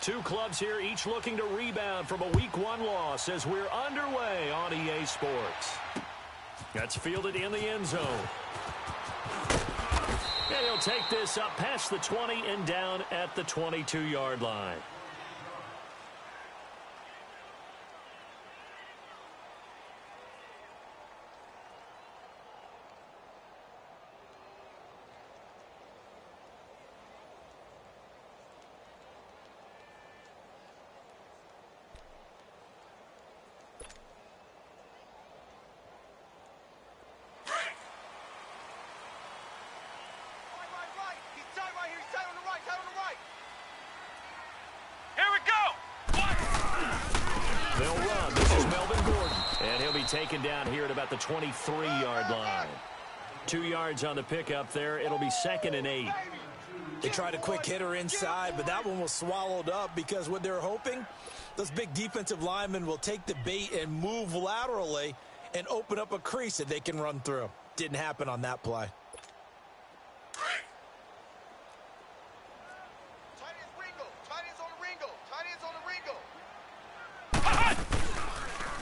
Two clubs here, each looking to rebound from a Week 1 loss as we're underway on EA Sports. That's fielded in the end zone. And he'll take this up past the 20 and down at the 22-yard line. Taken down here at about the 23-yard line. 2 yards on the pickup there. It'll be 2nd and 8. They tried a quick hitter inside, but that one was swallowed up because what they're hoping, those big defensive linemen will take the bait and move laterally and open up a crease that they can run through. Didn't happen on that play.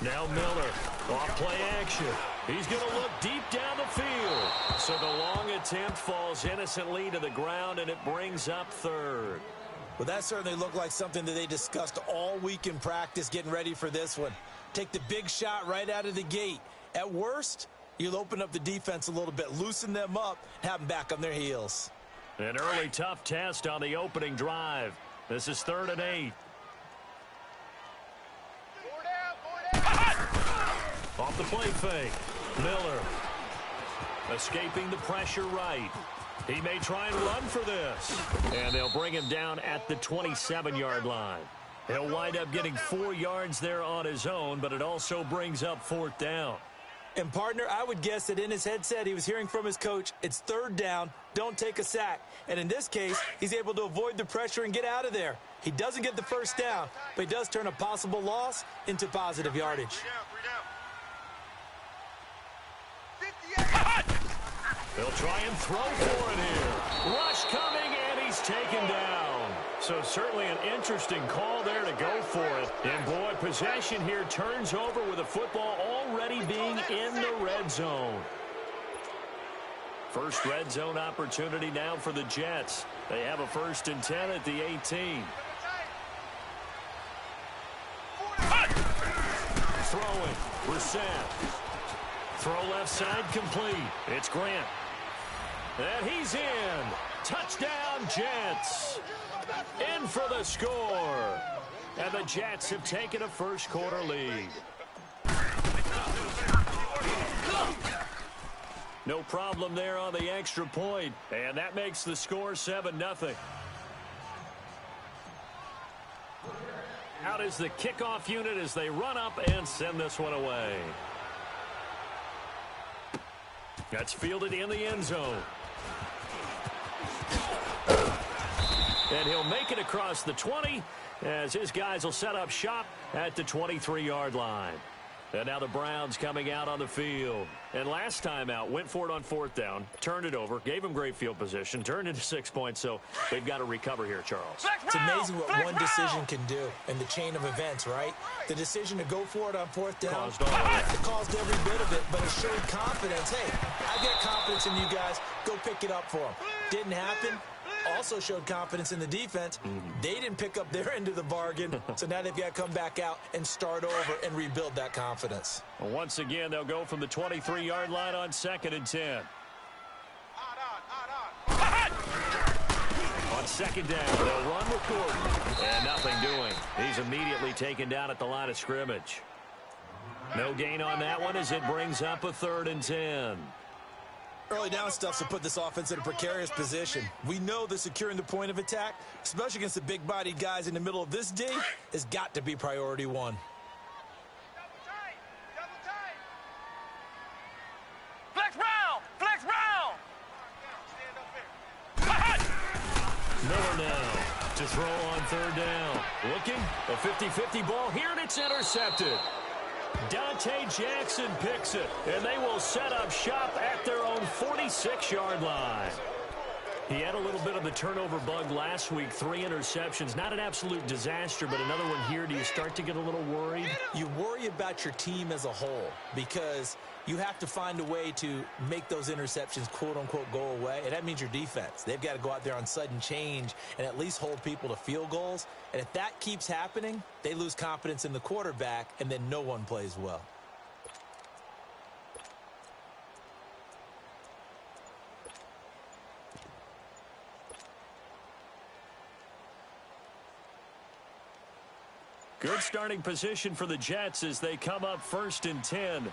Now Miller, off play action. He's going to look deep down the field. So the long attempt falls innocently to the ground, and it brings up 3rd. Well, that certainly looked like something that they discussed all week in practice getting ready for this one. Take the big shot right out of the gate. At worst, you'll open up the defense a little bit, loosen them up, have them back on their heels. An early tough test on the opening drive. This is 3rd and 8. Off the play fake. Miller escaping the pressure right. He may try and run for this. And they'll bring him down at the 27-yard line. He'll wind up getting 4 yards there on his own, but it also brings up 4th down. And, partner, I would guess that in his headset he was hearing from his coach, it's 3rd down, don't take a sack. And in this case, he's able to avoid the pressure and get out of there. He doesn't get the 1st down, but he does turn a possible loss into positive yardage. They'll try and throw for it here. Rush coming, and he's taken down. So certainly an interesting call there to go for it. And, boy, possession here turns over with the football already being in the red zone. First red zone opportunity now for the Jets. They have a 1st and 10 at the 18. Throwing. Brissett. Throw left side complete. It's Grant. And he's in. Touchdown, Jets. In for the score. And the Jets have taken a first-quarter lead. No problem there on the extra point. And that makes the score 7-0. Out is the kickoff unit as they run up and send this one away. That's fielded in the end zone. And he'll make it across the 20 as his guys will set up shop at the 23-yard line. And now the Browns coming out on the field. And last time out, went for it on 4th down, turned it over, gave him great field position, turned into 6 points, so they've got to recover here, Charles. It's amazing what one decision can do in the chain of events, right? The decision to go for it on 4th down, caused all of it. It caused every bit of it, but it showed confidence. Hey, I've got confidence in you guys. Go pick it up for them. Didn't happen. Also showed confidence in the defense. They didn't pick up their end of the bargain, so now they've got to come back out and start over and rebuild that confidence. Well, once again, they'll go from the 23-yard line on 2nd and 10. On 2nd down, they'll run with Gordon. And nothing doing. He's immediately taken down at the line of scrimmage. No gain on that one as it brings up a 3rd and 10. Early down stuff to put this offense in a precarious position. We know that securing the point of attack, especially against the big-bodied guys in the middle of this D, has got to be priority 1. Flex round! Flex round! Miller now to throw on 3rd down. Looking, a 50-50 ball here, and it's intercepted. Dante Jackson picks it, and they will set up shop at their own 46-yard line. He had a little bit of the turnover bug last week, 3 interceptions. Not an absolute disaster, but another one here. Do you start to get a little worried? You worry about your team as a whole because you have to find a way to make those interceptions, quote-unquote, go away, and that means your defense. They've got to go out there on sudden change and at least hold people to field goals, and if that keeps happening, they lose confidence in the quarterback, and then no one plays well. Good starting position for the Jets as they come up 1st and 10.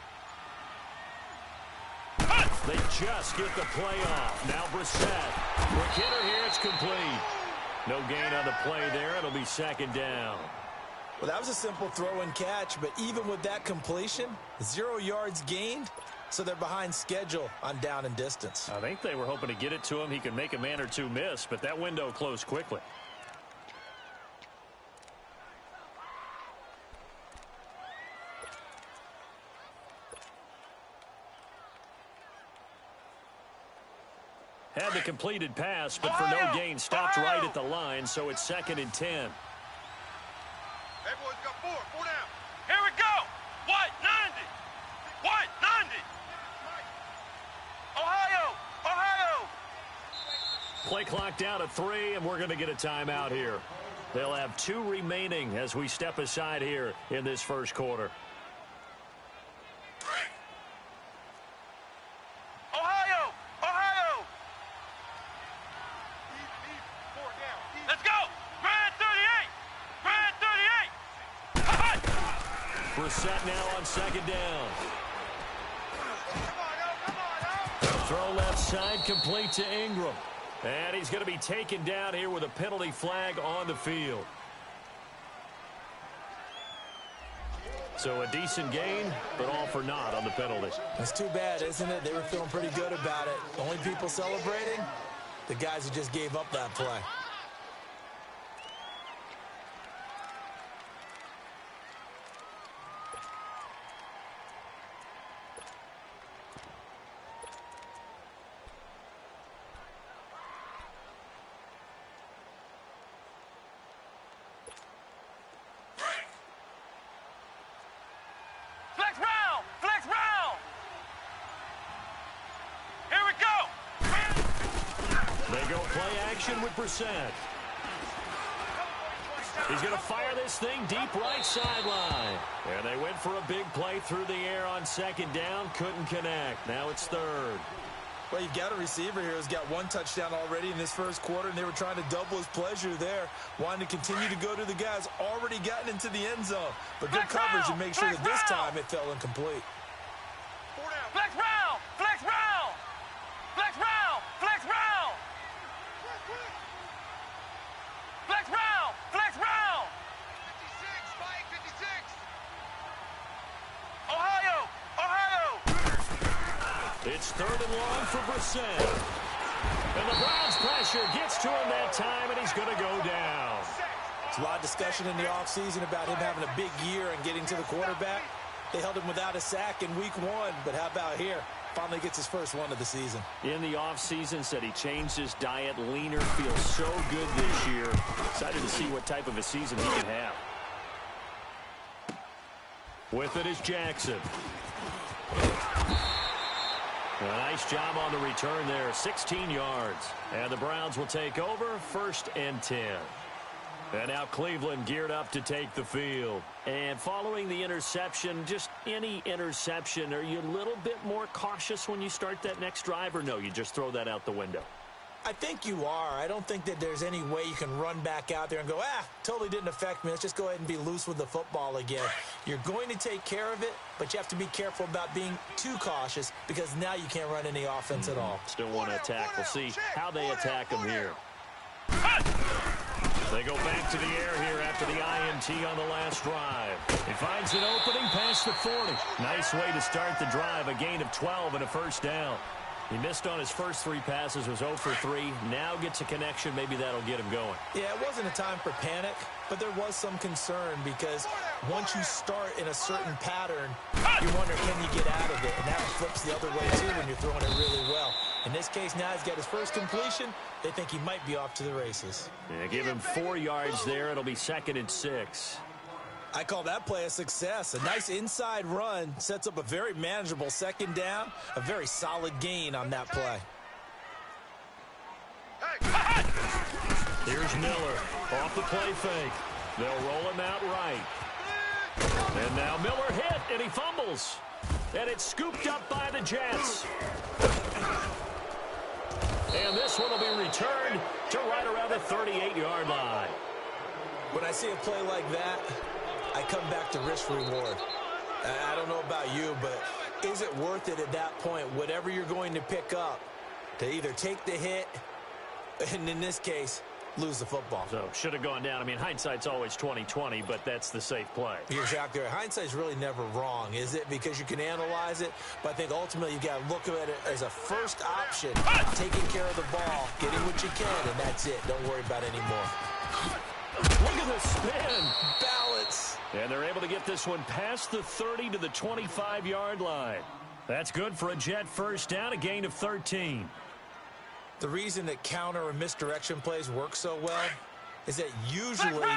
They just get the play off. Now Brissett. Quick hitter here. It's complete. No gain on the play there. It'll be 2nd down. Well, that was a simple throw and catch, but even with that completion, 0 yards gained, so they're behind schedule on down and distance. I think they were hoping to get it to him. He could make a man or two miss, but that window closed quickly. Had the completed pass, but for no gain, stopped right at the line, so it's 2nd and 10. Hey, boys, got 4 down. Here we go. White, 90. White, 90. Ohio. Play clock down to 3, and we're going to get a timeout here. They'll have 2 remaining as we step aside here in this first quarter. Brissett now on 2nd down. Throw left side, complete to Ingram. And he's going to be taken down here with a penalty flag on the field. So a decent gain, but all for naught on the penalty. That's too bad, isn't it? They were feeling pretty good about it. The only people celebrating, the guys who just gave up that play. With Brissett. He's going to fire this thing deep right sideline. And they went for a big play through the air on 2nd down. Couldn't connect. Now it's 3rd. Well, you've got a receiver here who's got 1 touchdown already in this first quarter, and they were trying to double his pleasure there, wanting to continue to go to the guys already gotten into the end zone. But good coverage and make sure that this time it fell incomplete. Flex round! Flex round! Flex round! Flex round! Flex round! Flex round! 56, Mike, 56. Ohio! It's 3rd and long for Brissett. And the Browns pressure gets to him that time, and he's going to go down. There's a lot of discussion in the offseason about him having a big year and getting to the quarterback. They held him without a sack in week 1, but how about here? Finally gets his first one of the season. In the offseason, said he changed his diet, leaner, feels so good this year. Excited to see what type of a season he can have. With it is Jackson. A nice job on the return there, 16 yards. And the Browns will take over, 1st and 10. And now Cleveland geared up to take the field. And following the interception, just any interception, are you a little bit more cautious when you start that next drive, or no, you just throw that out the window? I think you are. I don't think that there's any way you can run back out there and go, totally didn't affect me. Let's just go ahead and be loose with the football again. You're going to take care of it, but you have to be careful about being too cautious because now you can't run any offense at all. Still want to attack. We'll see how they attack them here. They go back to the air here after the INT on the last drive. He finds an opening past the 40. Nice way to start the drive, a gain of 12 and a 1st down. He missed on his first 3 passes, was 0 for 3. Now gets a connection. Maybe that'll get him going. Yeah, it wasn't a time for panic, but there was some concern because once you start in a certain pattern, you wonder, can you get out of it? And that flips the other way, too, when you're throwing it really well. And In this case, now he's got his first completion. They think he might be off to the races. Yeah, give him 4 yards there. It'll be 2nd and 6. I call that play a success. A nice inside run sets up a very manageable 2nd down. A very solid gain on that play. Here's Miller off the play fake. They'll roll him out right. And now Miller hit, and he fumbles. And it's scooped up by the Jets. And this one will be returned to right around the 38-yard line. When I see a play like that, I come back to risk-reward. I don't know about you, but is it worth it at that point, whatever you're going to pick up, to either take the hit, and in this case, lose the football? So, should have gone down. I mean, hindsight's always 20/20, but that's the safe play. You're exactly right. Hindsight's really never wrong, is it? Because you can analyze it, but I think ultimately you got to look at it as a first option, taking care of the ball, getting what you can, and that's it. Don't worry about it anymore. Look at the spin. Balance. And they're able to get this one past the 30 to the 25-yard line. That's good for a Jet first down, a gain of 13. The reason that counter or misdirection plays work so well is that usually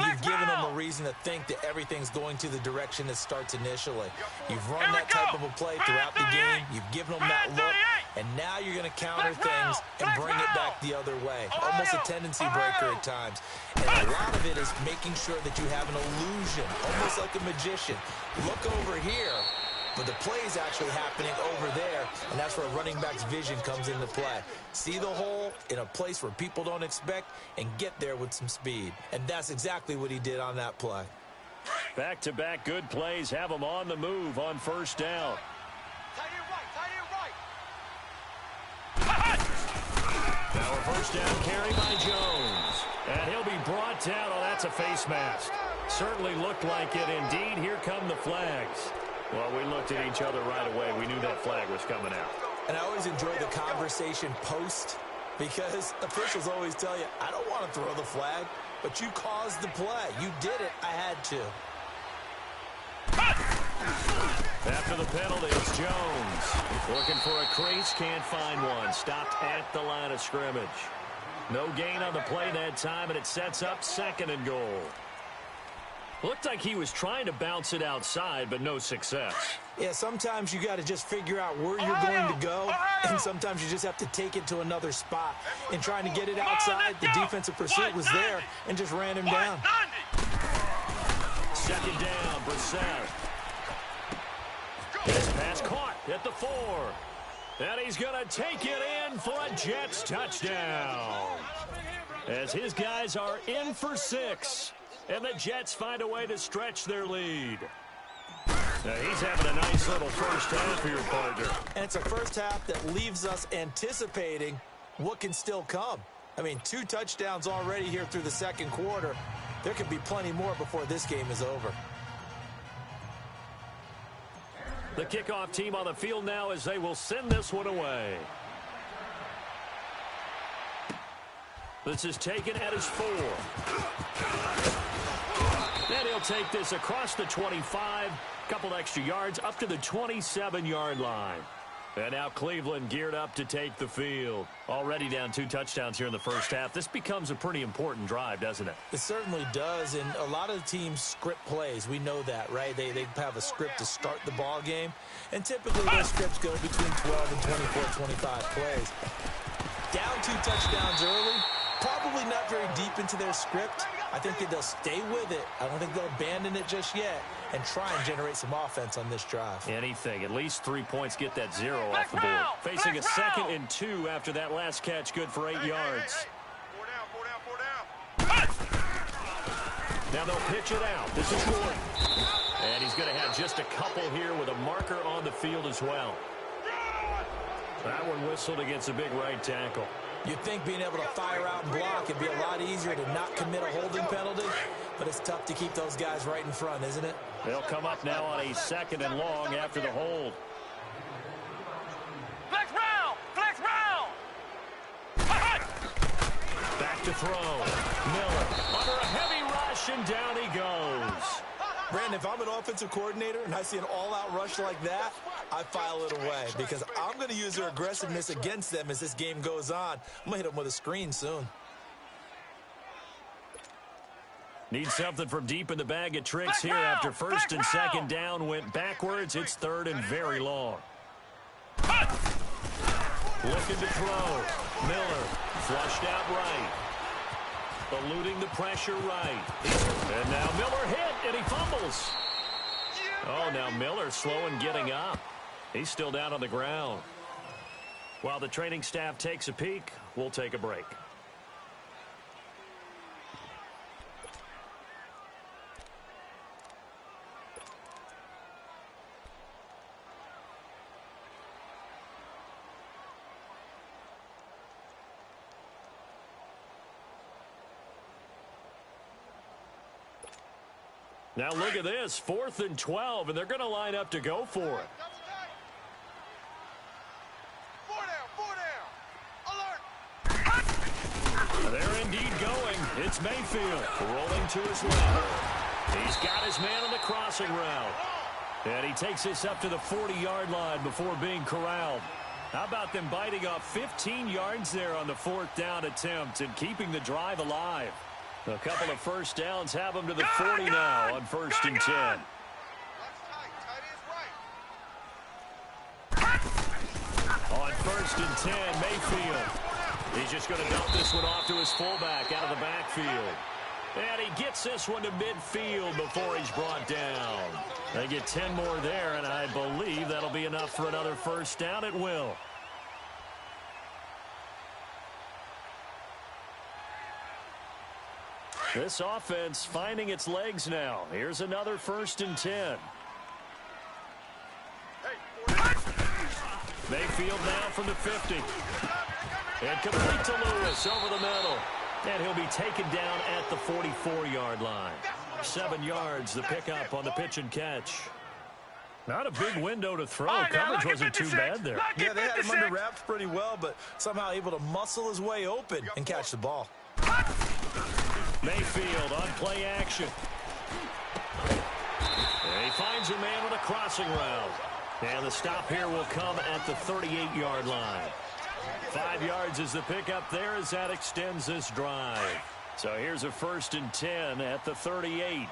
you've given them a reason to think that everything's going to the direction it starts initially. You've run that type of a play throughout the game. You've given them that look. And now you're going to counter things and bring it back the other way. Almost a tendency breaker at times. And a lot of it is making sure that you have an illusion, almost like a magician. Look over here, but the play is actually happening over there, and that's where running back's vision comes into play. See the hole in a place where people don't expect and get there with some speed. And that's exactly what he did on that play. Back-to-back good plays have them on the move on first down. Now a first down carry by Jones. And he'll be brought down. Oh, that's a face mask. Certainly looked like it. Indeed, here come the flags. Well, we looked at each other right away. We knew that flag was coming out. And I always enjoy the conversation post because officials always tell you, I don't want to throw the flag, but you caused the play. You did it. I had to. After the penalty, it's Jones. Looking for a crease, can't find one. Stopped at the line of scrimmage. No gain on the play that time, and it sets up 2nd and goal. Looked like he was trying to bounce it outside, but no success. Yeah, sometimes you got to just figure out where you're going to go, and sometimes you just have to take it to another spot. In trying to get it outside, the defensive pursuit was there and just ran him down. 2nd down, Brissett. This pass caught at the 4. And he's going to take it in for a Jets touchdown. As his guys are in for 6. And the Jets find a way to stretch their lead. Now he's having a nice little first half here, partner. And it's a first half that leaves us anticipating what can still come. I mean, 2 touchdowns already here through the 2nd quarter. There could be plenty more before this game is over. The kickoff team on the field now as they will send this one away. This is taken at his 4. And he'll take this across the 25, couple extra yards up to the 27-yard line. And now Cleveland geared up to take the field. Already down 2 touchdowns here in the first half. This becomes a pretty important drive, doesn't it? It certainly does, and a lot of the teams script plays. We know that, right? They have a script to start the ball game, and typically those scripts go between 12 and 24, 25 plays. Down 2 touchdowns early, probably not very deep into their script. I think that they'll stay with it. I don't think they'll abandon it just yet and try and generate some offense on this drive. Anything. At least 3 points get that 0 off the board. Facing a 2nd and 2 after that last catch, good for 8 yards. 4 down. Now they'll pitch it out. This is Gordon. And he's going to have just a couple here with a marker on the field as well. That one whistled against a big right tackle. You'd think being able to fire out and block would be a lot easier to not commit a holding penalty, but it's tough to keep those guys right in front, isn't it? They'll come up now on a 2nd and long after the hold. Flex round! Flex round! Back to throw. Miller under a heavy rush, and down he goes. Brandon, if I'm an offensive coordinator and I see an all-out rush like that, I file it away because I'm going to use their aggressiveness against them as this game goes on. I'm going to hit them with a screen soon. Need something from deep in the bag of tricks here after first and second down went backwards. It's third and very long. Looking to throw. Miller flushed out right. Eluding the pressure right. And now Miller hit, and he fumbles. Oh, now Miller slow in getting up. He's still down on the ground. While the training staff takes a peek, we'll take a break. Now look at this, 4th and 12, and they're going to line up to go for it. They're indeed going. It's Mayfield rolling to his left. He's got his man on the crossing route. And he takes this up to the 40-yard line before being corralled. How about them biting off 15 yards there on the 4th down attempt and keeping the drive alive? A couple of first downs have them to the 40 now on 1st and 10. On 1st and 10, Mayfield. He's just going to dump this one off to his fullback out of the backfield. And he gets this one to midfield before he's brought down. They get 10 more there, and I believe that'll be enough for another first down. It will. This offense finding its legs now. Here's another 1st and 10. Mayfield now from the 50. And complete to Lewis over the middle. And he'll be taken down at the 44-yard line. 7 yards, the pickup on the pitch and catch. Not a big window to throw. Coverage wasn't too bad there. Yeah, they had him under wraps pretty well, but somehow able to muscle his way open and catch the ball. Mayfield on play action. And he finds a man with a crossing route. And the stop here will come at the 38-yard line. 5 yards is the pickup there as that extends this drive. So here's a 1st and 10 at the 38.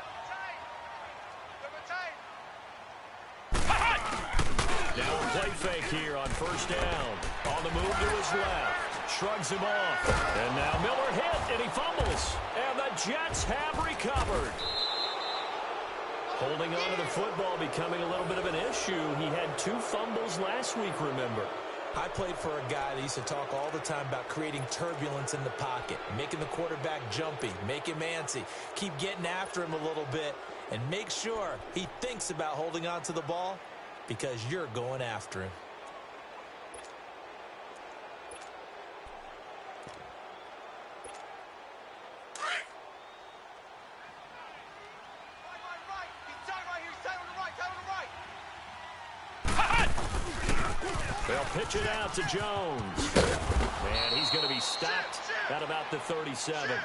Now a play fake here on 1st down. On the move to his left. Shrugs him off. And now Miller hit, and he fumbles. And the Jets have recovered. Holding on to the football becoming a little bit of an issue. He had 2 fumbles last week, remember. I played for a guy that used to talk all the time about creating turbulence in the pocket, making the quarterback jumpy, make him antsy, keep getting after him a little bit, and make sure he thinks about holding on to the ball because you're going after him. They'll pitch it out to Jones. And he's going to be stopped at about the 37.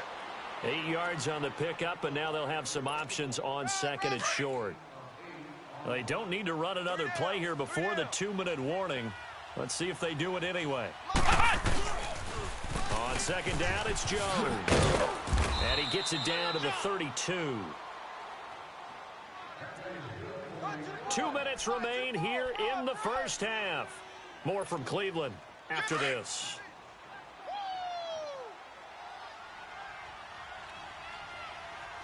8 yards on the pickup, and now they'll have some options on 2nd and short. They don't need to run another play here before the 2-minute warning. Let's see if they do it anyway. On 2nd down, it's Jones. And he gets it down to the 32. 2 minutes remain here in the first half. More from Cleveland after this.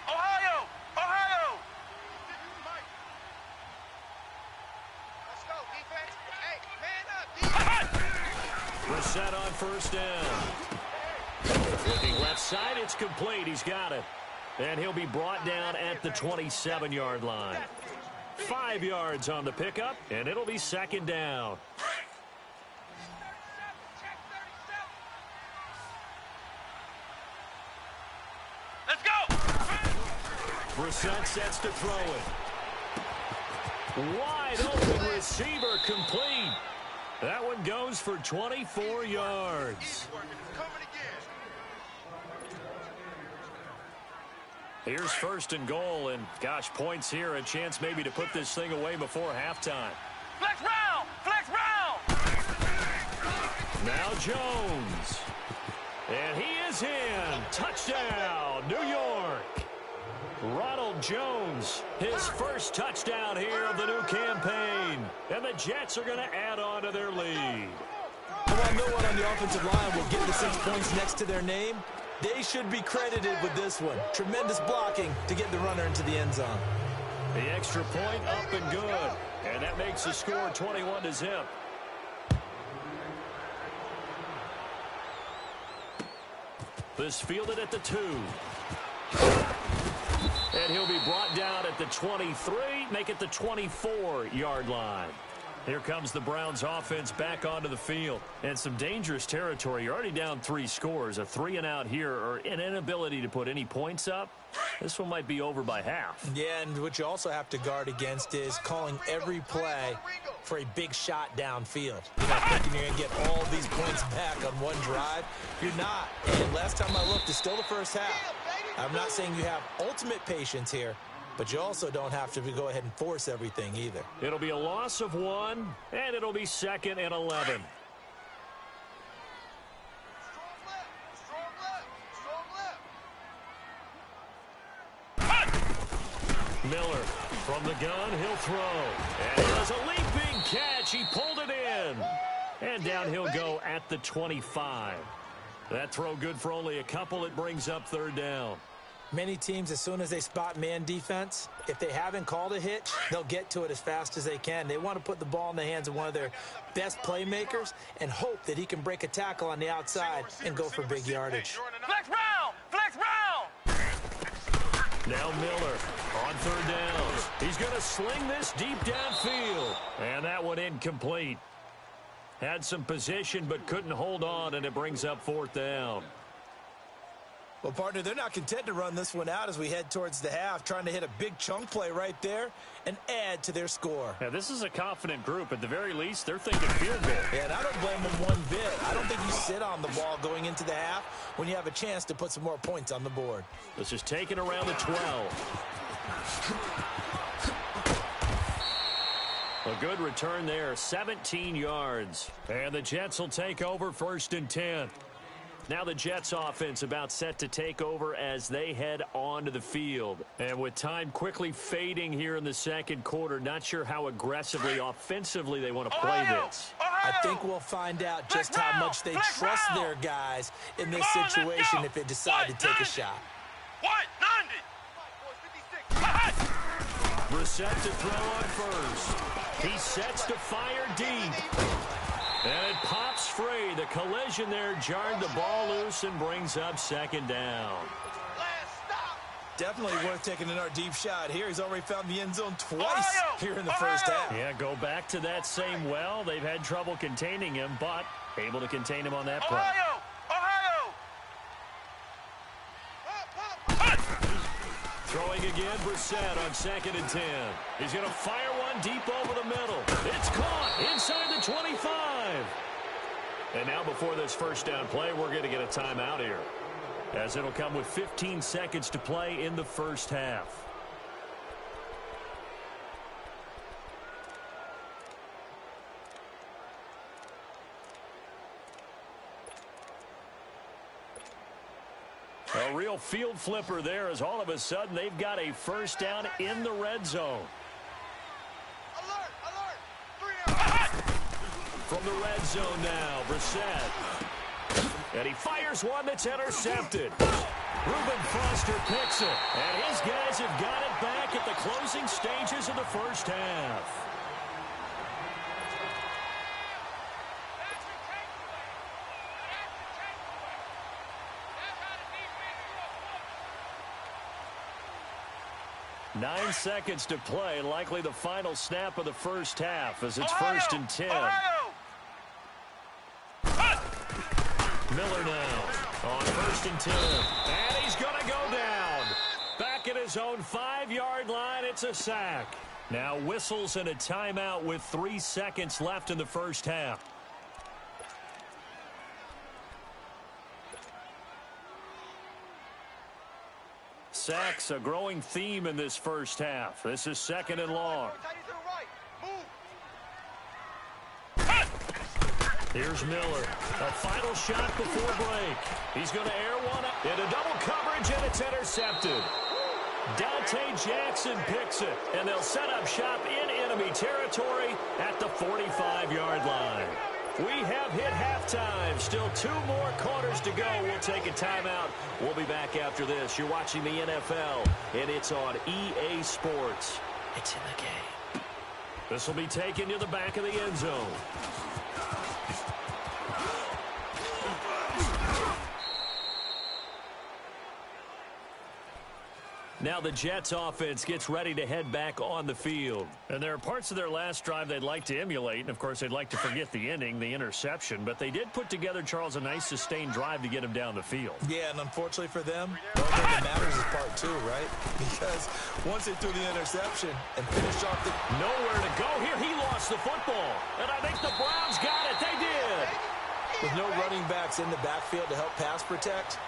Ohio! Ohio! Let's go, defense. Hey, man up, defense. Reset on 1st down. Looking left side, it's complete. He's got it. And he'll be brought down at the 27-yard line. 5 yards on the pickup, and it'll be 2nd down. Let's go! Brissett sets to throw it. Wide open receiver complete. That one goes for 24 yards. Here's 1st and goal, and gosh, points here, a chance maybe to put this thing away before halftime. Flex round! Now Jones. And he is in. Touchdown, New York. Ronald Jones, his first touchdown here of the new campaign. And the Jets are going to add on to their lead. Well, no one on the offensive line will get the 6 points next to their name. They should be credited with this one. Tremendous blocking to get the runner into the end zone. The extra point up and good. And that makes the score 21-0. This fielded at the 2. And he'll be brought down at the 23, make it the 24-yard line. Here comes the Browns offense back onto the field. And some dangerous territory. You're already down 3 scores. A 3-and-out here or an inability to put any points up. This one might be over by half. Yeah, and what you also have to guard against is calling every play for a big shot downfield. You're not thinking you're going to get all these points back on one drive. You're not. And last time I looked, it's still the first half. I'm not saying you have ultimate patience here, but you also don't have to go ahead and force everything either. It'll be a loss of 1, and it'll be 2nd and 11. Miller from the gun, he'll throw. And there's a leaping catch. He pulled it in. And down he'll go at the 25. That throw good for only a couple. It brings up 3rd down. Many teams, as soon as they spot man defense, if they haven't called a hitch, they'll get to it as fast as they can. They want to put the ball in the hands of one of their best playmakers and hope that he can break a tackle on the outside and go for big yardage. Flex round! Flex round! Now Miller on 3rd downs. He's going to sling this deep downfield. And that one incomplete. Had some position but couldn't hold on, and it brings up 4th down. Well, partner, they're not content to run this one out as we head towards the half, trying to hit a big chunk play right there and add to their score. Yeah, this is a confident group. At the very least, they're thinking field goal. Yeah, and I don't blame them one bit. I don't think you sit on the ball going into the half when you have a chance to put some more points on the board. This is taken around the 12. A good return there, 17 yards. And the Jets will take over 1st and 10. Now the Jets offense about set to take over as they head onto the field. And with time quickly fading here in the 2nd quarter, not sure how aggressively, offensively they want to play this. I think we'll find out just how much they trust their guys in this situation if they decide to take a shot. What? 90! Brissett to throw on first. He sets to fire deep. And it pops free. The collision there jarred the ball loose and brings up 2nd down. Definitely worth taking another deep shot here. He's already found the end zone twice here in the first half. Yeah, go back to that same well. They've had trouble containing him, but able to contain him on that play. Throwing again, Brissett on 2nd and 10. He's going to fire one deep over the middle. It's caught inside the 25. And now before this 1st down play, we're going to get a timeout here, as it'll come with 15 seconds to play in the 1st half. A real field flipper there, as all of a sudden they've got a 1st down in the red zone. From the red zone now, Brissett. And he fires one that's intercepted. Reuben Foster picks it. And his guys have got it back at the closing stages of the 1st half. Nine seconds to play, likely the final snap of the 1st half as it's 1st and 10. Miller now on 1st and 10. And he's going to go down. Back at his own 5-yard line, it's a sack. Now whistles and a timeout with 3 seconds left in the 1st half. Sacks, a growing theme in this 1st half. This is 2nd and long. Here's Miller. A final shot before break. He's going to air one up into double coverage, and it's intercepted. Dante Jackson picks it, and they'll set up shop in enemy territory at the 45-yard line. We have hit halftime. Still 2 more quarters to go. We'll take a timeout. We'll be back after this. You're watching the NFL, and it's on EA Sports. It's in the game. This will be taken to the back of the end zone. Now the Jets offense gets ready to head back on the field. And there are parts of their last drive they'd like to emulate. And, of course, they'd like to forget the ending, the interception. But they did put together, Charles, a nice sustained drive to get him down the field. Yeah, and unfortunately for them, the only thing that matters is part 2, right? Because once they threw the interception and finished off the... Nowhere to go here. He lost the football. And I think the Browns got it. They did. With no running backs in the backfield to help pass protect,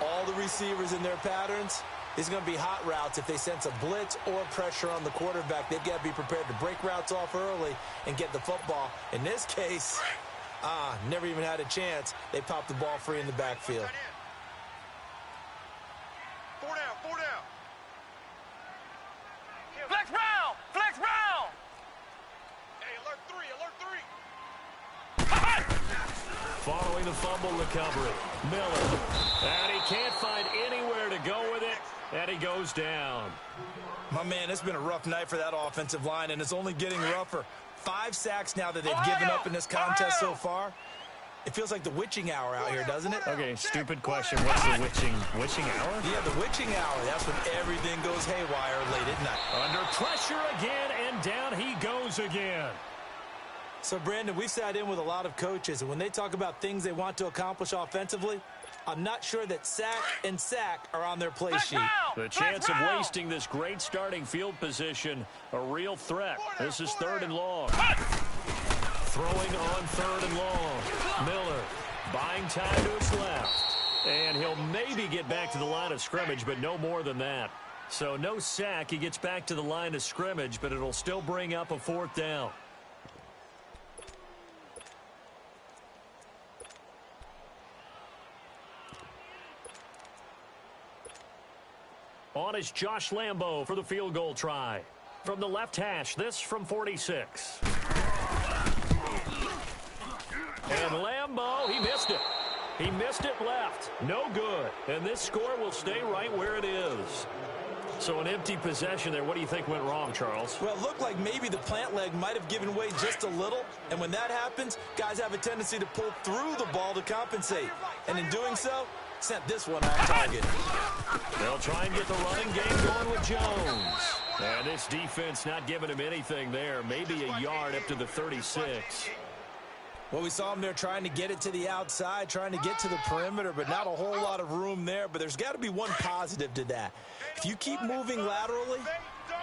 all the receivers in their patterns... These are going to be hot routes. If they sense a blitz or pressure on the quarterback, they've got to be prepared to break routes off early and get the football. In this case, never even had a chance. They popped the ball free in the backfield. 4 down, 4 down. Flex round! Flex round! Hey, alert 3, alert 3. Following the fumble recovery, Miller. And he can't find anywhere to go with it. And he goes down. My man, it's been a rough night for that offensive line, and it's only getting rougher. 5 sacks now that they've given up in this contest so far. It feels like the witching hour out here, doesn't it? Okay, stupid question. What's the witching hour? Yeah, the witching hour. That's when everything goes haywire late at night. Under pressure again, and down he goes again. So, Brandon, we've sat in with a lot of coaches, and when they talk about things they want to accomplish offensively, I'm not sure that sack and sack are on their play sheet. The chance of wasting this great starting field position, a real threat. This is 3rd and long. Throwing on 3rd and long. Miller buying time to his left. And he'll maybe get back to the line of scrimmage, but no more than that. So no sack. He gets back to the line of scrimmage, but it'll still bring up a 4th down. On is Josh Lambo for the field goal try. From the left hash, this from 46. And Lambo, he missed it. He missed it left. No good. And this score will stay right where it is. So an empty possession there. What do you think went wrong, Charles? Well, it looked like maybe the plant leg might have given way just a little. And when that happens, guys have a tendency to pull through the ball to compensate. And in doing so, sent this one on target. They'll try and get the running game going with Jones. And this defense not giving him anything there. Maybe a yard up to the 36. Well, we saw him there trying to get it to the outside, trying to get to the perimeter, but not a whole lot of room there. But there's got to be one positive to that. If you keep moving laterally,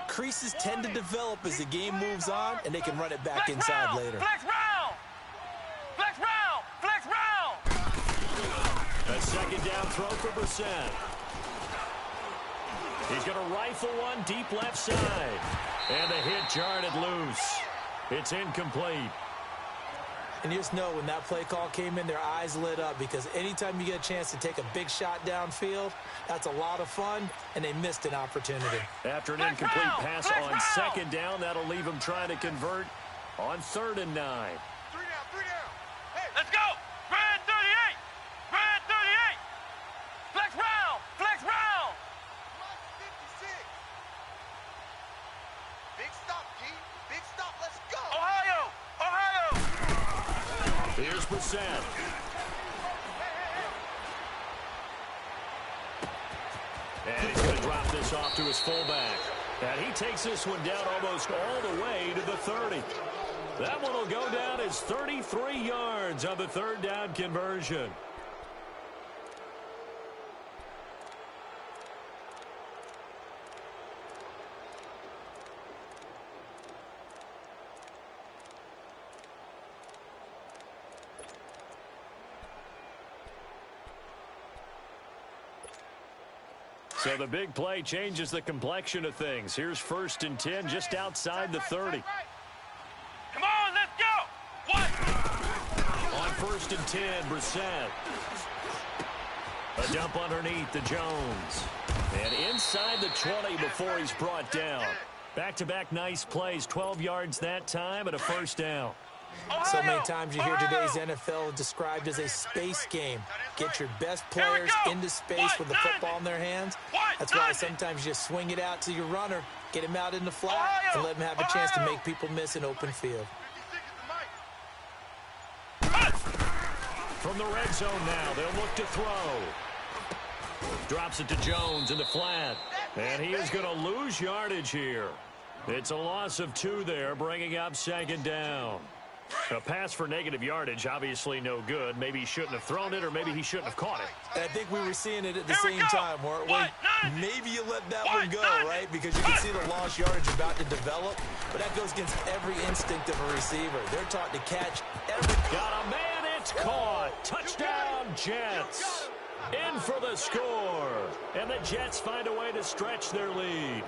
creases tend to develop as the game moves on, and they can run it back inside later. Flex round! Flex round! Flex round! A 2nd down throw for Brissett. He's going to rifle one deep left side. And the hit jarred it loose. It's incomplete. And you just know when that play call came in, their eyes lit up, because anytime you get a chance to take a big shot downfield, that's a lot of fun, and they missed an opportunity. After an incomplete pass on 2nd down, that'll leave them trying to convert on 3rd and 9. 3 down, 3 down. Hey, Let's go! Red 38! Red 38! Flex round! Flex round! 56. Big stop, G. Big stop. Let's go. Ohio! Ohio! Here's Brissett. And he's going to drop this off to his fullback. And he takes this one down almost all the way to the 30. That one will go down as 33 yards on the 3rd down conversion. So the big play changes the complexion of things. Here's 1st and 10 just outside the 30. Come on, let's go! One! On first and 10, Brissett. A dump underneath to Jones. And inside the 20 before he's brought down. Back-to-back nice plays, 12 yards that time and a first down. So many times you hear today's NFL described as a space game. Get your best players into space with the football in their hands. That's why sometimes you just swing it out to your runner, get him out in the flat, and let him have a chance to make people miss an open field. From the red zone now, they'll look to throw. Drops it to Jones in the flat. And he is going to lose yardage here. It's a loss of 2 there, bringing up second down. A pass for negative yardage, obviously no good. Maybe he shouldn't have thrown it, or maybe he shouldn't have caught it. I think we were seeing it at the same time, weren't we? Maybe you let that one go, right? Because you can see the lost yardage about to develop. But that goes against every instinct of a receiver. They're taught to catch every... Got a man, it's caught. Touchdown, Jets. In for the score. And the Jets find a way to stretch their lead.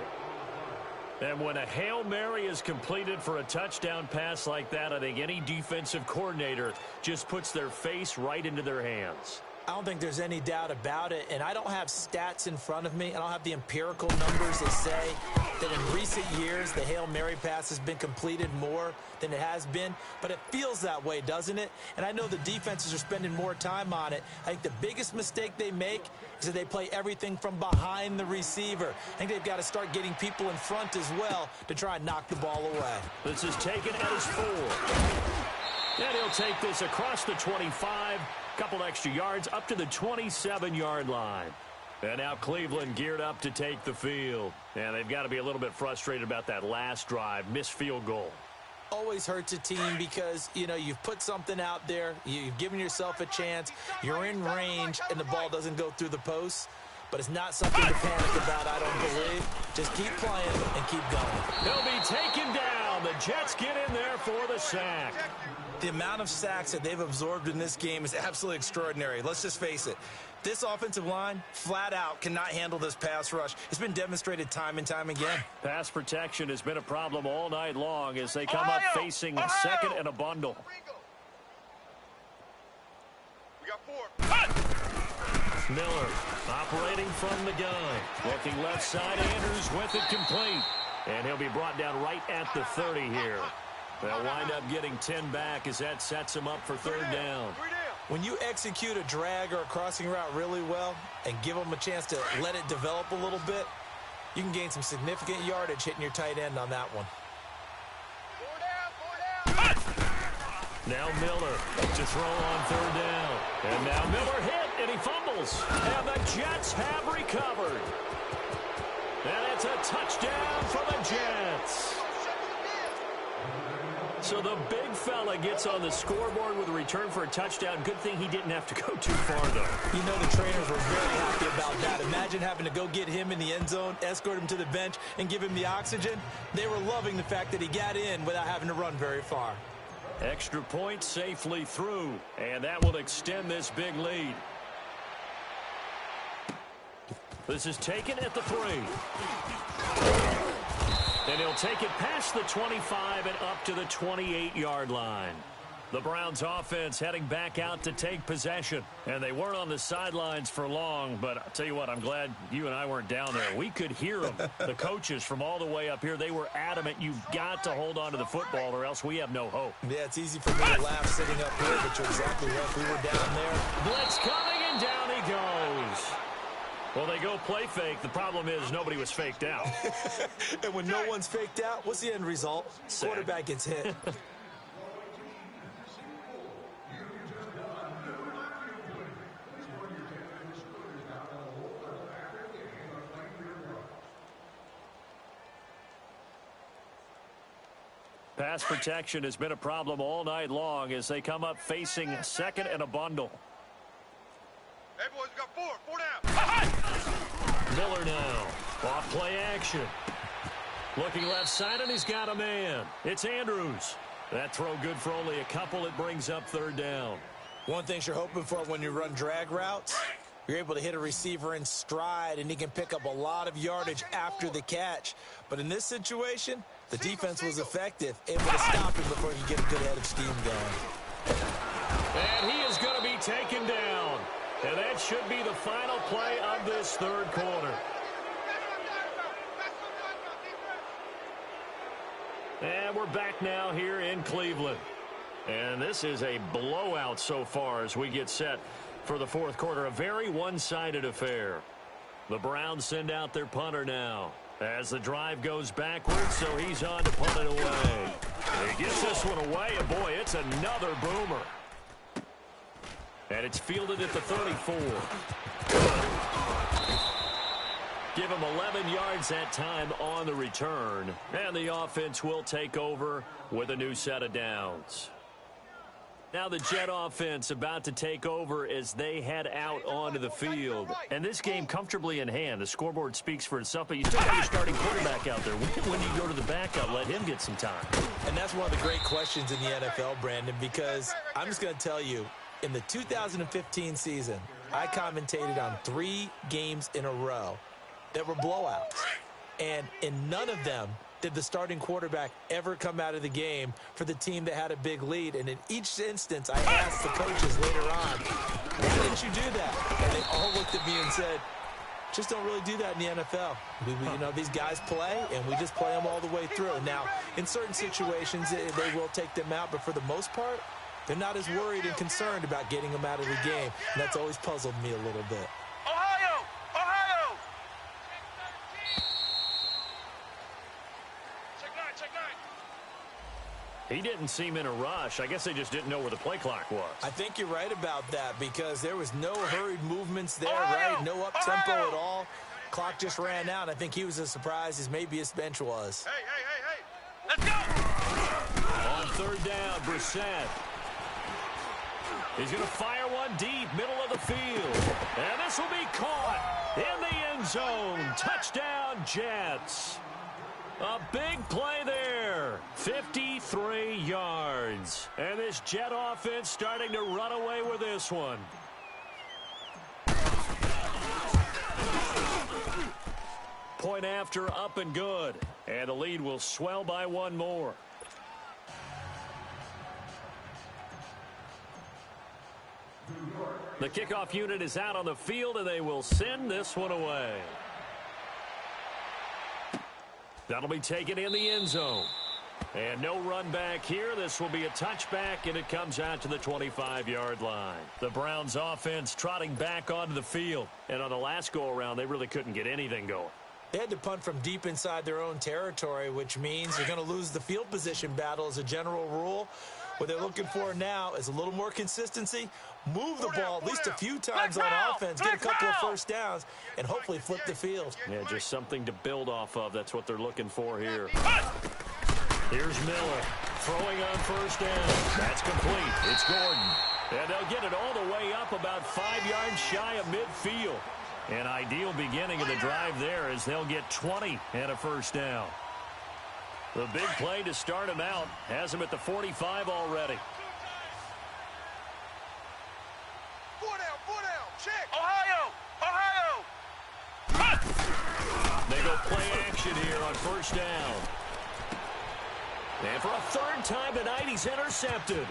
And when a Hail Mary is completed for a touchdown pass like that, I think any defensive coordinator just puts their face right into their hands. I don't think there's any doubt about it, and I don't have stats in front of me. I don't have the empirical numbers that say that in recent years the Hail Mary pass has been completed more than it has been, but it feels that way, doesn't it? And I know the defenses are spending more time on it. I think the biggest mistake they make is that they play everything from behind the receiver. I think they've got to start getting people in front as well to try and knock the ball away. This is taken at his 4. And he'll take this across the 25, couple extra yards up to the 27-yard line. And now Cleveland geared up to take the field. And they've got to be a little bit frustrated about that last drive, missed field goal. Always hurts a team because, you know, you've put something out there, you've given yourself a chance, you're in range, and the ball doesn't go through the posts. But it's not something to panic about, I don't believe. Just keep playing and keep going. He'll be taken down. The Jets get in there for the sack. The amount of sacks that they've absorbed in this game is absolutely extraordinary. Let's just face it. This offensive line, flat out, cannot handle this pass rush. It's been demonstrated time and time again. Pass protection has been a problem all night long as they come up facing a second and a bundle. We got 4. Miller operating from the gun. Looking left side, Andrews with it complete. And he'll be brought down right at the 30 here. They'll wind up getting 10 back as that sets him up for third down. When you execute a drag or a crossing route really well and give them a chance to let it develop a little bit, you can gain some significant yardage hitting your tight end on that one. 4 down. Now Miller to throw on third down. And now Miller hit, and he fumbles. And the Jets have recovered. And it's a touchdown for the Jets. So the big fella gets on the scoreboard with a return for a touchdown. Good thing he didn't have to go too far, though. You know the trainers were very happy about that. Imagine having to go get him in the end zone, escort him to the bench, and give him the oxygen. They were loving the fact that he got in without having to run very far. Extra point safely through, and that will extend this big lead. This is taken at the 3. And he'll take it past the 25 and up to the 28-yard line. The Browns offense heading back out to take possession. And they weren't on the sidelines for long, but I'll tell you what, I'm glad you and I weren't down there. We could hear them. The coaches from all the way up here, they were adamant, you've got to hold on to the football or else we have no hope. Yeah, it's easy for me to laugh sitting up here, but you're exactly right. We were down there. Blitz coming, and down he goes. Well, they go play fake. The problem is nobody was faked out. And when no one's faked out, what's the end result? Sack. Quarterback gets hit. Pass protection has been a problem all night long as they come up facing second and a bundle. Hey, boys, we got 4. 4 down. Miller now. Off play action. Looking left side, and he's got a man. It's Andrews. That throw good for only a couple. It brings up third down. One thing you're hoping for when you run drag routes, you're able to hit a receiver in stride, and he can pick up a lot of yardage after the catch. But in this situation, the defense was effective, able to stop him before he get a good head of steam going. And he And that should be the final play of this third quarter. And we're back now here in Cleveland. And this is a blowout so far as we get set for the fourth quarter. A very one-sided affair. The Browns send out their punter now as the drive goes backwards, so he's on to punt it away. He gets this one away, and boy, it's another boomer. And it's fielded at the 34. Give him 11 yards that time on the return. And the offense will take over with a new set of downs. Now the Jet offense about to take over as they head out onto the field. And this game comfortably in hand. The scoreboard speaks for itself, but you still got your starting quarterback out there. When do you go to the backup? Let him get some time. And that's one of the great questions in the NFL, Brandon, because I'm just going to tell you, in the 2015 season, I commentated on 3 games in a row that were blowouts. And in none of them did the starting quarterback ever come out of the game for the team that had a big lead. And in each instance, I asked the coaches later on, why didn't you do that? And they all looked at me and said, just don't really do that in the NFL. You know, these guys play, and we just play them all the way through. Now, in certain situations, they will take them out, but for the most part, they're not as worried and concerned about getting them out of the game. And that's always puzzled me a little bit. Ohio! Ohio! Check nine. He didn't seem in a rush. I guess they just didn't know where the play clock was. I think you're right about that because there was no hurried movements there, Ohio! right? No up-tempo Ohio! at all. Clock just ran out. I think he was as surprised as maybe his bench was. Hey. Let's go! On third down, Brissett. He's going to fire one deep, middle of the field. And this will be caught in the end zone. Touchdown, Jets. A big play there. 53 yards. And this Jet offense starting to run away with this one. Point after, up and good. And the lead will swell by one more. The kickoff unit is out on the field, and they will send this one away. That'll be taken in the end zone. And no run back here. This will be a touchback, and it comes out to the 25-yard line. The Browns offense trotting back onto the field. And on the last go-around, they really couldn't get anything going. They had to punt from deep inside their own territory, which means they're going to lose the field position battle as a general rule. What they're looking for now is a little more consistency, move the ball at least a few times on offense, get a couple of first downs, and hopefully flip the field. Yeah, just something to build off of. That's what they're looking for here. Here's Miller throwing on first down. That's complete. It's Gordon. And they'll get it all the way up about 5 yards shy of midfield. An ideal beginning of the drive there as they'll get 20 and a first down. The big play to start him out has him at the 45 already. 4 down, check. Ohio! Ohio! They go play action here on first down. And for a third time tonight, he's intercepted.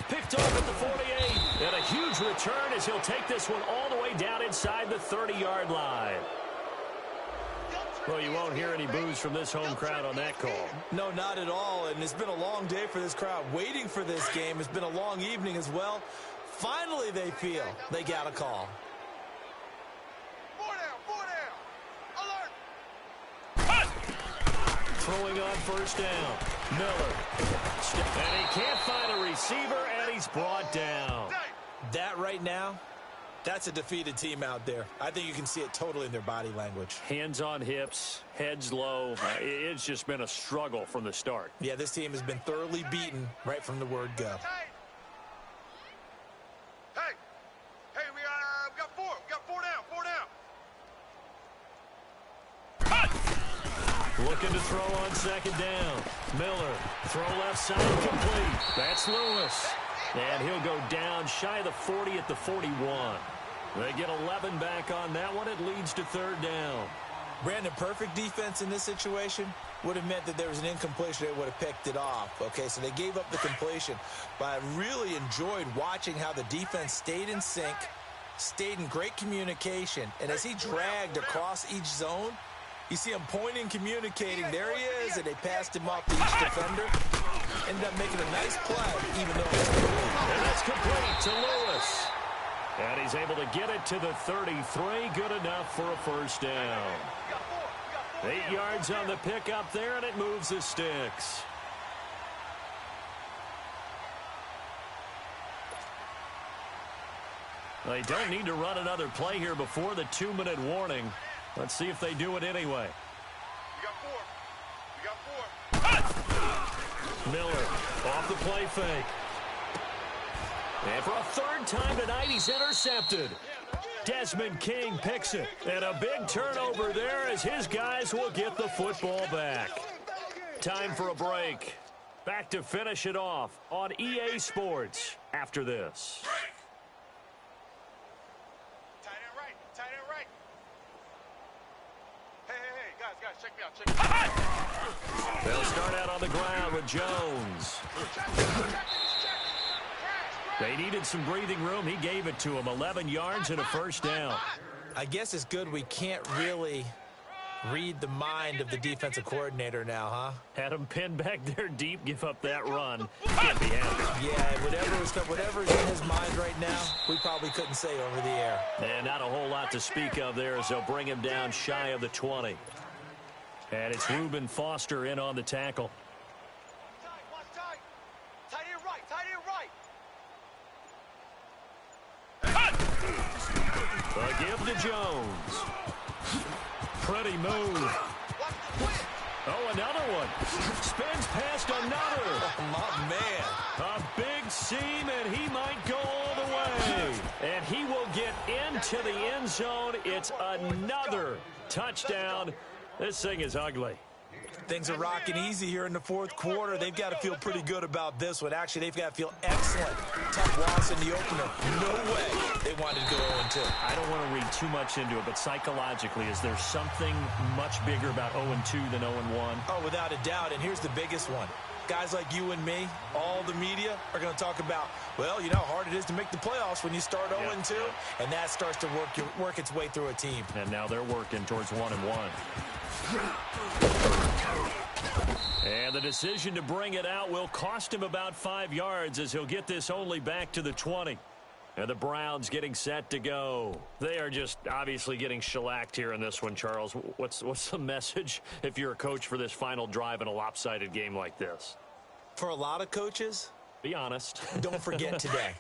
Picked off at the 48. And a huge return as he'll take this one all the way down inside the 30-yard line. Well, you won't hear any boos from this home crowd on that call. No, not at all, and it's been a long day for this crowd. Waiting for this game. It's been a long evening as well. Finally, they feel they got a call. 4 down. Alert. Throwing on first down. Miller. And he can't find a receiver, and he's brought down. That right now, that's a defeated team out there. I think you can see it totally in their body language. Hands on hips, heads low. It's just been a struggle from the start. Yeah, this team has been thoroughly beaten right from the word go. Hey, we got 4. We got 4 down. 4 down. Looking to throw on second down. Miller, throw left side complete. That's Lewis. And he'll go down shy of the 40 at the 41. They get 11 back on that one. It leads to third down. Brandon, perfect defense in this situation would have meant that there was an incompletion. They would have picked it off. Okay, so they gave up the completion. But I really enjoyed watching how the defense stayed in sync, stayed in great communication, and as he dragged across each zone, you see him pointing, communicating. There he is, and they passed him off to each defender. Ended up making a nice play, even though it was and that's complete to Lewis. And he's able to get it to the 33. Good enough for a first down. 8 yards on the pickup there, and it moves the sticks. They don't need to run another play here before the 2-minute warning. Let's see if they do it anyway. We got 4. Miller off the play fake. And for a third time tonight, he's intercepted. Desmond King picks it. And a big turnover there as his guys will get the football back. Time for a break. Back to finish it off on EA Sports after this. Tight end right. Tight end right. Hey, guys, check me out. They'll start out on the ground with Jones. They needed some breathing room. He gave it to him. 11 yards and a first down. I guess it's good we can't really read the mind of the defensive coordinator now, huh? Had him pinned back there deep, give up that run. Can't be happy. Yeah, whatever's in his mind right now, we probably couldn't say over the air. And not a whole lot to speak of there as they'll bring him down shy of the 20. And it's Reuben Foster in on the tackle. A give to Jones. Pretty move. Oh, another one. Spins past another. Oh, my man. A big seam, and he might go all the way. And he will get into the end zone. It's another touchdown. This thing is ugly. Things are rocking easy here in the fourth quarter. They've got to feel pretty good about this one. Actually, they've got to feel excellent. Tough loss in the opener. No way they wanted to go 0-2. I don't want to read too much into it, but psychologically, is there something much bigger about 0-2 than 0-1? Oh, without a doubt, and here's the biggest one. Guys like you and me, all the media, are going to talk about, well, you know how hard it is to make the playoffs when you start 0-2, and that starts to work its way through a team. And now they're working towards 1-1. And the decision to bring it out will cost him about 5 yards as he'll get this only back to the 20. And the Browns getting set to go. They are just obviously getting shellacked here in this one, Charles. What's the message if you're a coach for this final drive in a lopsided game like this? For a lot of coaches, be honest. Don't forget today.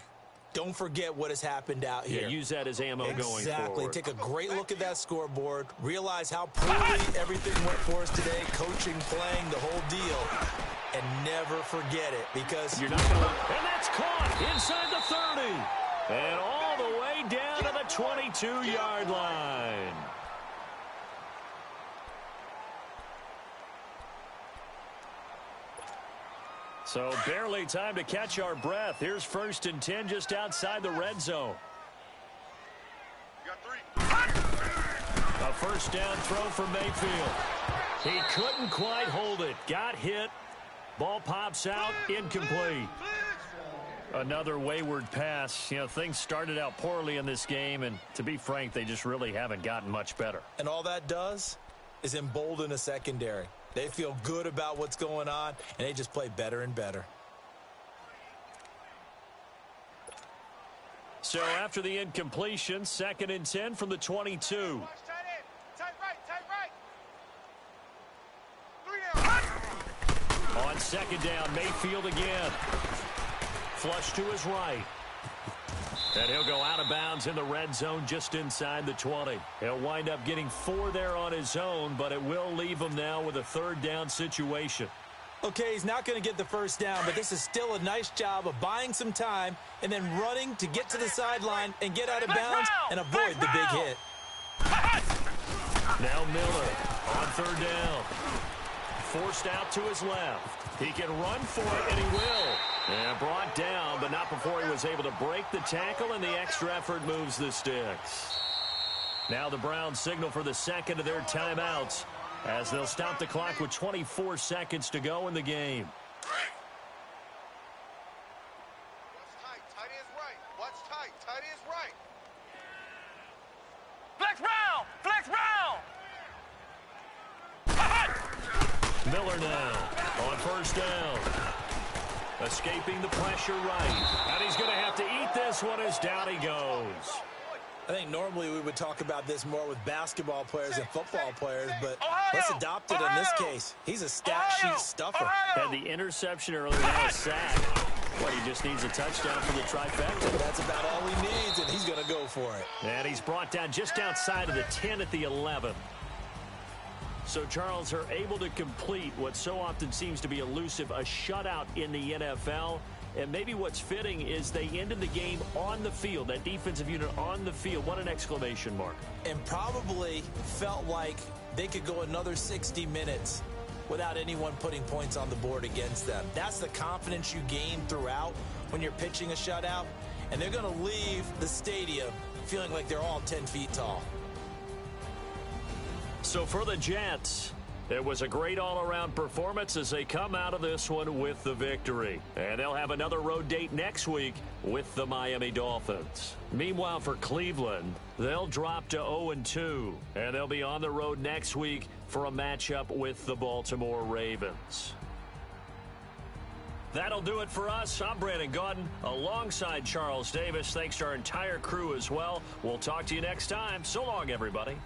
Don't forget what has happened out here. Yeah, use that as ammo going forward. Exactly. Take a great look at that scoreboard. Realize how poorly everything went for us today. Coaching, playing, the whole deal. And never forget it because you're not going to. And that's caught inside the 30. And all the way down to the 22-yard line. So barely time to catch our breath. Here's 1st and 10 just outside the red zone. You got 3. A first down throw for Mayfield. He couldn't quite hold it. Got hit. Ball pops out. Incomplete. Another wayward pass. You know, things started out poorly in this game, and to be frank, they just really haven't gotten much better. And all that does is embolden a secondary. They feel good about what's going on, and they just play better and better. So after the incompletion, 2nd and 10 from the 22. Tight end. Tight right. 3 down. On 2nd down, Mayfield again. Flush to his right. And he'll go out of bounds in the red zone just inside the 20. He'll wind up getting 4 there on his own, but it will leave him now with a 3rd down situation. Okay, he's not going to get the first down, but this is still a nice job of buying some time and then running to get to the sideline and get out of bounds and avoid the big hit. Now Miller on 3rd down. Forced out to his left. He can run for it, and he will. And brought down, but not before he was able to break the tackle, and the extra effort moves the sticks. Now the Browns signal for the 2nd of their timeouts as they'll stop the clock with 24 seconds to go in the game. What's tight? Tight is right. What's tight? Tight is right. Flex round! Flex round! Miller now on first down. Escaping the pressure right. And he's going to have to eat this one as down he goes. I think normally we would talk about this more with basketball players and football players, but let's adopt it in this case. He's a stat sheet stuffer. And the interception earlier, now a sack. Well, he just needs a touchdown for the trifecta. That's about all he needs, and he's going to go for it. And he's brought down just outside of the 10 at the 11. So Charles are able to complete what so often seems to be elusive, a shutout in the NFL. And maybe what's fitting is they ended the game on the field, that defensive unit on the field. What an exclamation mark. And probably felt like they could go another 60 minutes without anyone putting points on the board against them. That's the confidence you gain throughout when you're pitching a shutout. And they're going to leave the stadium feeling like they're all 10 feet tall. So for the Jets, it was a great all-around performance as they come out of this one with the victory. And they'll have another road date next week with the Miami Dolphins. Meanwhile, for Cleveland, they'll drop to 0-2, and they'll be on the road next week for a matchup with the Baltimore Ravens. That'll do it for us. I'm Brandon Gaudin alongside Charles Davis. Thanks to our entire crew as well. We'll talk to you next time. So long, everybody.